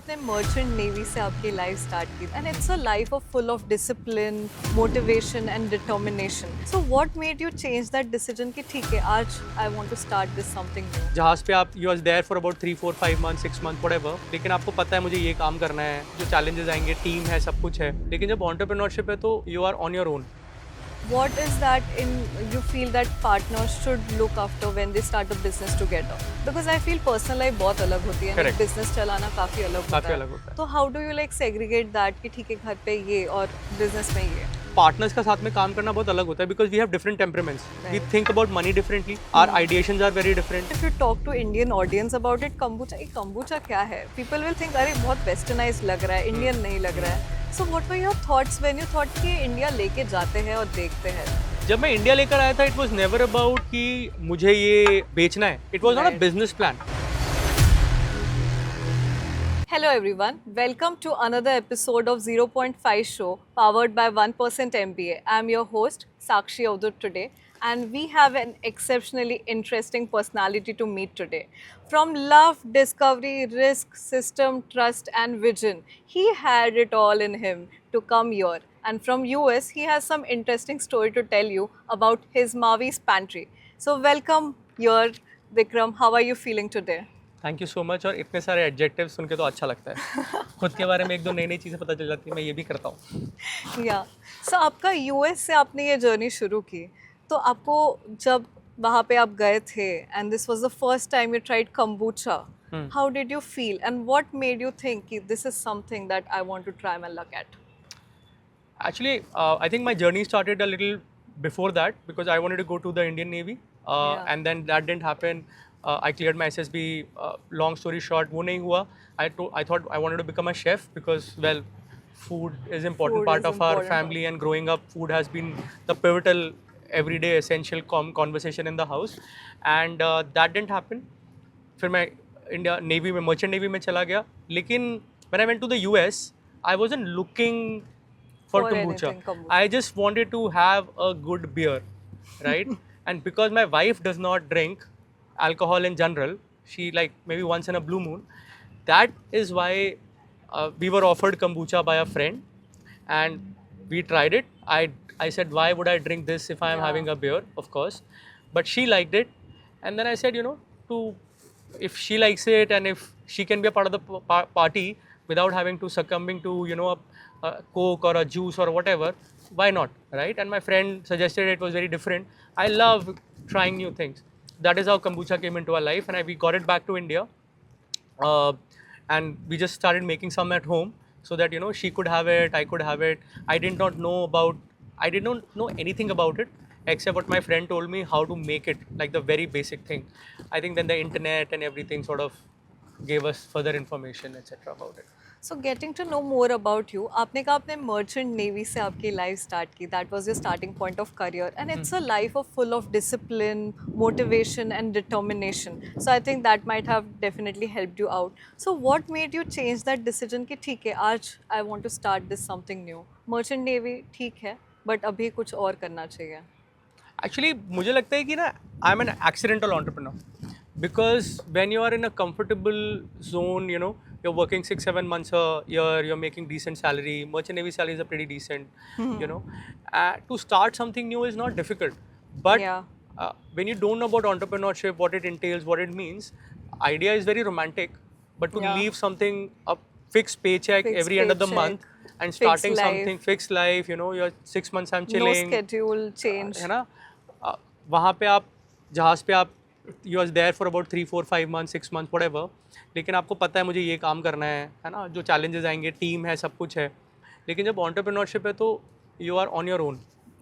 आपने merchant navy से आपकी लाइफ स्टार्ट की and it's a life of full of discipline, motivation and determination. So what made you change that decision कि ठीक है आज I want to start this something new? जहाज पे आप you are there for about 3 4 5 month 6 month whatever, लेकिन आपको पता है मुझे ये काम करना है, जो चैलेंजेस आएंगे, टीम है, सब कुछ है. लेकिन जब एंटरप्रेन्योरशिप है तो you are on your own. What is that in you feel that partners should look after when they start a business together? Because I feel personal life बहुत अलग होती है, Correct. business चलाना काफी अलग होता काफ़ी है. अलग होता है. तो how do you like segregate that कि ठीक है घर पे ये और business में ये? पार्टनर्स का साथ में काम करना बहुत अलग होता है because we have different temperaments. We Right. Think about money differently. Our ideations are very different. If you talk to Indian audience about it, kombucha, ये kombucha क्या है? People will think अरे बहुत westernized लग रहा है, Indian नहीं लग रहा है. So what were your thoughts when you thought कि इंडिया लेके जाते हैं और देखते हैं? जब मैं इंडिया लेकर आया था इट वॉज नेवर अबाउट कि मुझे ये बेचना है. It was not a Right. Business plan. Hello everyone, welcome to another episode of 0.5 Show powered by 1% MBA. I'm your host Sakshi Avdut today and we have an exceptionally interesting personality to meet today. From love, discovery, risk, system, trust and vision, he had it all in him to come here. And from US, he has some interesting story to tell you about his Mavi's pantry. So welcome here, Vikram. How are you feeling today? Thank you so much. और इतने सारे adjective सुन के तो अच्छा लगता है. खुद के बारे में एक दो नई नई चीज़ें पता चल जाती है. मैं ये भी करता हूँ. या सो आपका यूएस से आपने ये जर्नी शुरू की तो आपको जब वहाँ पे आप गए थे and this was the first time you tried kombucha, how did you feel and what made you think कि this is something that I want to try my luck at? Actually, I think my journey started a little before that because I wanted to go to the Indian Navy, Yeah. and then that didn't happen. I cleared my SSB. Long story short, वो नहीं हुआ. I thought I wanted to become a chef because well, food is important Food part is of our important. family, and growing up, food has been the pivotal, everyday, essential conversation in the house, and that didn't happen. फिर मैं India navy में merchant navy में चला गया. लेकिन when I went to the US, I wasn't looking for For kombucha. anything kombucha. I just wanted to have a good beer, right? And because my wife does not drink alcohol in general, she like maybe once in a blue moon. That is why we were offered kombucha by a friend, and we tried it. I said, why would I drink this if I am Yeah. having a beer? Of course, but she liked it, and then I said, to if she likes it and if she can be a part of the party without having to succumbing to a coke or a juice or whatever, why not, right? And my friend suggested it was very different. I love trying new things. That is how kombucha came into our life, and we got it back to India, and we just started making some at home so that she could have it, I could have it. I did not know anything about it except what my friend told me how to make it, like the very basic thing. I think then the internet and everything sort of gave us further information, etc. about it. So getting to know more about you, आपने कहा आपने merchant navy से आपकी life start की, that was your starting point of career and it's a life of full of discipline, motivation and determination. So I think that might have definitely helped you out. So what made you change that decision कि ठीक है आज I want to start this something new? Merchant navy ठीक है but अभी कुछ और करना चाहिए. Actually, मुझे लगता है कि ना I'm an accidental entrepreneur because when you are in a comfortable zone, you're working 6 7 months a year, you're making decent salary. Merchant Navy salaries are pretty decent, to start something new is not difficult. But Yeah. when you don't know about entrepreneurship, what it entails, what it means, idea is very romantic. But to Yeah. leave something, a fixed paycheck Fixed every end of the paycheck, month and fixed starting life. something fixed life, you're 6 months I'm no chilling. Schedule change. है ना. वहाँ पे आप जहाज़ पे आप you are there for about 3 4 5 month 6 month whatever, लेकिन आपको पता है मुझे ये काम करना है ना. जो चैलेंजेस आएंगे, टीम है, सब कुछ है. लेकिन जब एंटरप्रेन्योरशिप है तो you are on your own,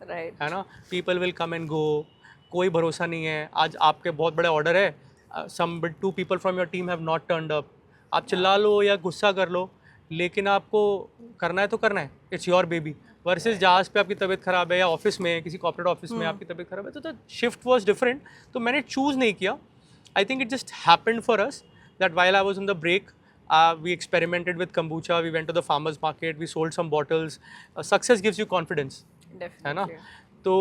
right. है ना. People will come and go. कोई भरोसा नहीं है. आज आपके बहुत बड़े ऑर्डर है, सम 2 people from your team have not turned up. आप चिल्ला लो या गुस्सा कर लो, लेकिन आपको करना है तो करना है. It's your baby. वर्सेस जहाज़ पे आपकी तबीयत ख़राब है या ऑफिस में किसी कॉर्पोरेट ऑफिस में आपकी तबीयत ख़राब है, तो शिफ्ट वाज डिफरेंट. तो मैंने चूज़ नहीं किया. I think it just happened for us that while I was on the break, we experimented with kombucha. We went to the farmers market. We sold some bottles. Success gives you confidence, है ना. Definitely. So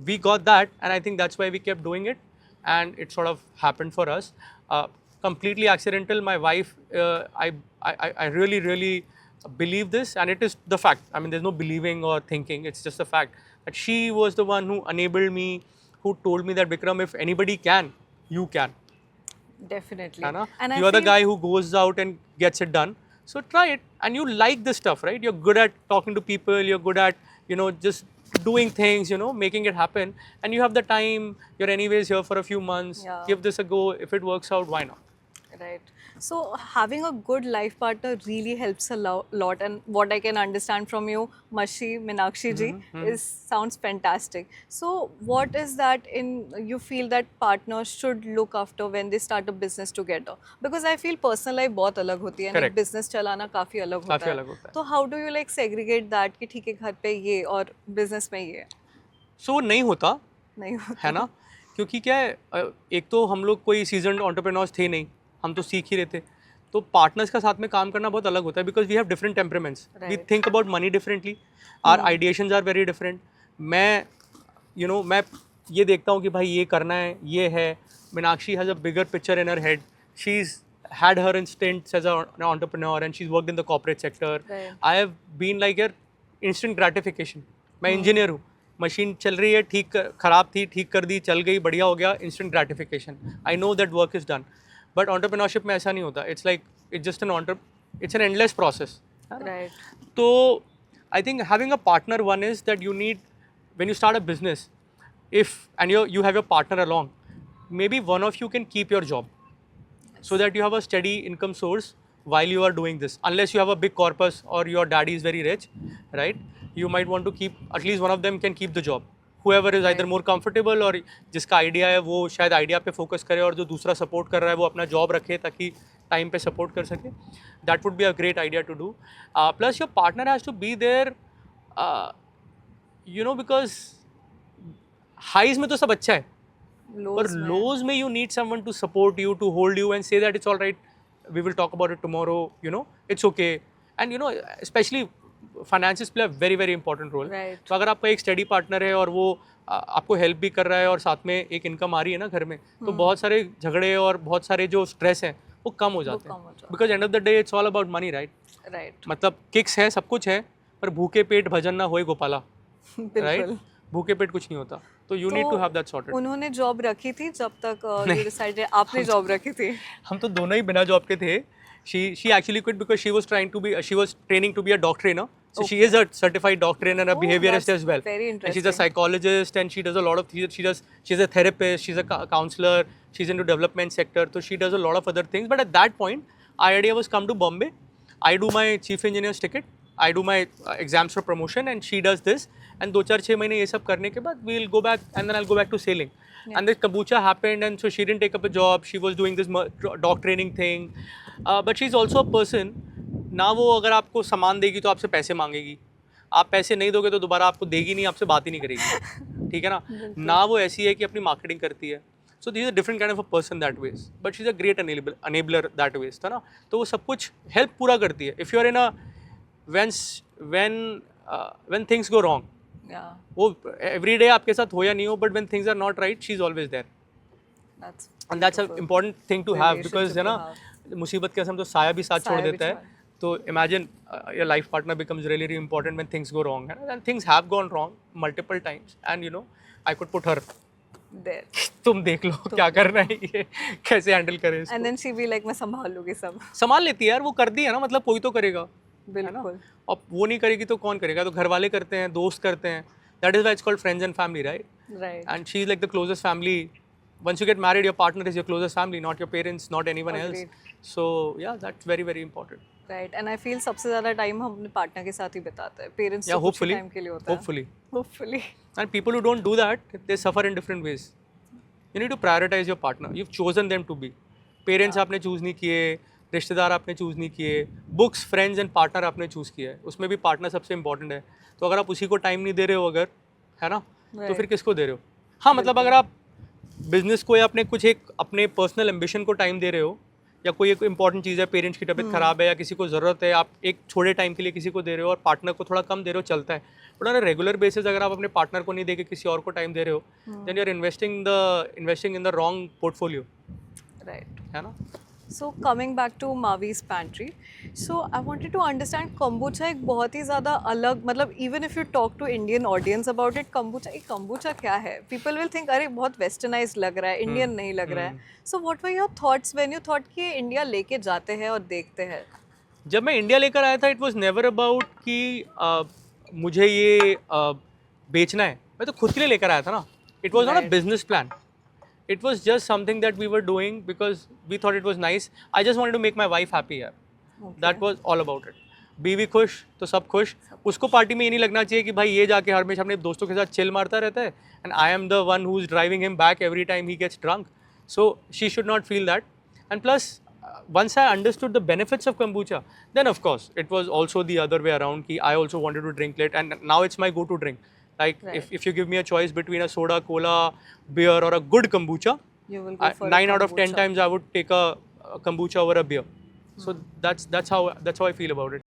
we got that, and I think that's why we kept doing it, and it sort of happened for us. completely accidental. My wife, I really believe this, and it is the fact. I mean, there's no believing or thinking. It's just a fact that she was the one who enabled me, who told me that Vikram, if anybody can, you can. Definitely. है ना? And I You are the feel guy who goes out and gets it done. So try it, and you like this stuff, right? You're good at talking to people. You're good at, just doing things, making it happen. And you have the time. You're anyways here for a few months. Yeah. Give this a go. If it works out, why not? Right. So having a good life partner really helps a lot. And what I can understand from you, Mashi, Meenakshi ji, is sounds fantastic. So what is that you feel that partners should look after when they start a business together? Because I feel personal life बहुत अलग होती है, and Correct. business चलाना काफी अलग होता काफी है. अलग होता है. तो how do you like segregate that कि ठीक है घर पे ये और business में ये So वो नहीं होता, नहीं होता. है ना? क्योंकि क्या है, एक तो हम लोग कोई सीजनड एंटरप्रेन्योर्स थे नहीं, हम तो सीख ही रहे थे. तो पार्टनर्स का साथ में काम करना बहुत अलग होता है, because we have different temperaments. We Right. Think about money differently, our ideations are very different. मैं मैं ये देखता हूँ कि भाई ये करना है, ये है. Meenakshi has a bigger picture in her head. She is had her instincts as an entrepreneur, and she's worked in the corporate sector. Right. I have been like your instant gratification. मैं इंजीनियर हूँ, machine चल रही है, खराब थी, ठीक कर दी, चल गई, बढ़िया हो गया, instant gratification. I know that work is done. But entrepreneurship में ऐसा नहीं होता. It's an endless process. Right. So I think having a partner, one is that you need, when you start a business, and you have your partner along, maybe one of you can keep your job, so that you have a steady income source while you are doing this. Unless you have a big corpus or your daddy is very rich, right? You might want to keep, at least one of them can keep the job. Whoever is either more comfortable, और जिसका idea है वो शायद idea पे focus करे, और जो दूसरा सपोर्ट कर रहा है वो अपना जॉब रखे ताकि टाइम पे सपोर्ट कर सके. That would be a great idea to do. Plus your partner has to be there, because हाइज में तो सब अच्छा है, पर lows में you need someone to support you, to hold you and say that it's all right, we will talk about it tomorrow, it's okay. And especially finances play a very very important role. Right. तो अगर आपका एक steady partner है और वो आपको help भी कर रहा है और साथ में एक income आ रही है ना घर में, तो बहुत सारे झगड़े और बहुत सारे जो stress हैं वो कम हो जाते हैं. Because end of the day it's all about money, right? Right. मतलब kicks है, सब कुछ है, पर भूखे पेट भजन ना होए गोपाला, right? भूखे पेट कुछ नहीं होता. तो you need to have that sorted. उन्होंने जॉब रखी थी जब तक you decided, आपने जॉब रखी थी? हम तो दोनों ही बिना जॉब के थे. She actually quit because she was training to be a dog trainer. So she is a certified dog trainer and a behaviorist as well. Very And she's a interesting. psychologist, and she does a lot of things. She's a therapist, she's a counselor, she's into development sector. So she does a lot of other things. But at that point, our idea was come to Bombay. I do my chief engineer's ticket. I do my exams for promotion, and she does this. And 2-4-6 महीने ये सब करने के बाद we'll go back, and then I'll go back to sailing. And the kombucha happened, and so she didn't take up a job. She was doing this dog training thing. But she's also a person, ना वो अगर आपको सामान देगी तो आपसे पैसे मांगेगी. आप पैसे नहीं दोगे तो दोबारा आपको देगी नहीं, आपसे बात ही नहीं करेगी. ठीक है ना? ना वो ऐसी है कि अपनी मार्केटिंग करती है. So this is a different kind of a person that ways. But she's a great enabler that ways, था ना? तो वो सब कुछ help पूरा करती है. If you are in a when things go wrong, Yeah. वो every day आपके साथ हो या नहीं हो, but when things are not right, she's always there. And that's an important thing to have, because है ना, मुसीबत के समय तो साया भी साथ छोड़ देता है. तो imagine your life partner becomes really really important when things go wrong. And things have gone wrong multiple times, and I could put her There. तुम देख लो क्या करना है, ये कैसे हैंडल करें इसको. And then she be like, मैं संभाल लूँगी सब. संभाल लेती है यार, वो कर दी है ना, मतलब कोई तो करेगा. बिल्कुल. अब वो नहीं करेगी तो कौन करेगा? तो घर वाले करते हैं, दोस्त करते हैं. That is why it's called friends and family, right? Right. And she's like the closest family. Once you get married, your partner is your closest family, not your parents, not anyone else. So yeah, that's very very important. Right. And I feel सबसे ज़्यादा time हम अपने partner के साथ ही बिताते हैं. Parents Yeah, तो कुछ hopefully. टाइम के लिए होता है. Hopefully. And people who don't do that, they suffer in different ways. You need to prioritize your partner. You've chosen them to be. Parents आपने choose नहीं किए, रिश्तेदार आपने choose नहीं किए, books, friends and partner आपने choose किया है. उसमें भी partner सबसे important है. तो अगर आप उसी को time नहीं दे रहे हो अगर, है ना, तो फिर किसको दे रहे हो? हाँ, मतलब अगर आप बिजनेस को या अपने कुछ एक अपने पर्सनल एम्बिशन को टाइम दे रहे हो, या कोई एक इंपॉर्टेंट चीज़ है, पेरेंट्स की तबीयत खराब है या किसी को ज़रूरत है, आप एक छोटे टाइम के लिए किसी को दे रहे हो और पार्टनर को थोड़ा कम दे रहे हो, चलता है. बट ऑन रेगुलर बेसिस अगर आप अपने पार्टनर को नहीं दे के किसी और को टाइम दे रहे हो, then you are investing in the wrong portfolio. Right. है ना? So coming back to Mavi's pantry, so I wanted to understand kombucha एक बहुत ही ज़्यादा अलग मतलब even if you talk to Indian audience about it, kombucha क्या है? People will think अरे बहुत westernized लग रहा है, Indian नहीं लग रहा है. So what were your thoughts when you thought कि India लेके जाते हैं और देखते हैं? जब मैं इंडिया लेकर आया था, इट वॉज नेवर अबाउट कि मुझे ये बेचना है. मैं तो खुद के लिए लेकर आया था ना. It was not a Right. Business plan. It was just something that we were doing because we thought it was nice. I just wanted to make my wife happy. यार. That was all about it. बीवी खुश तो सब खुश. उसको party में ये नहीं लगना चाहिए कि भाई ये जाके हमेशा अपने दोस्तों के साथ चिल मारता रहता है and I am the one who's driving him back every time he gets drunk. So she should not feel that. And plus, once I understood the benefits of kombucha, then of course it was also the other way around. Ki I also wanted to drink it, and now it's my go-to drink. Like Right. if you give me a choice between a soda, cola, beer, or a good kombucha, You will go for a 9 out of 10 kombucha. times I would take a kombucha over a beer. So that's how I feel about it.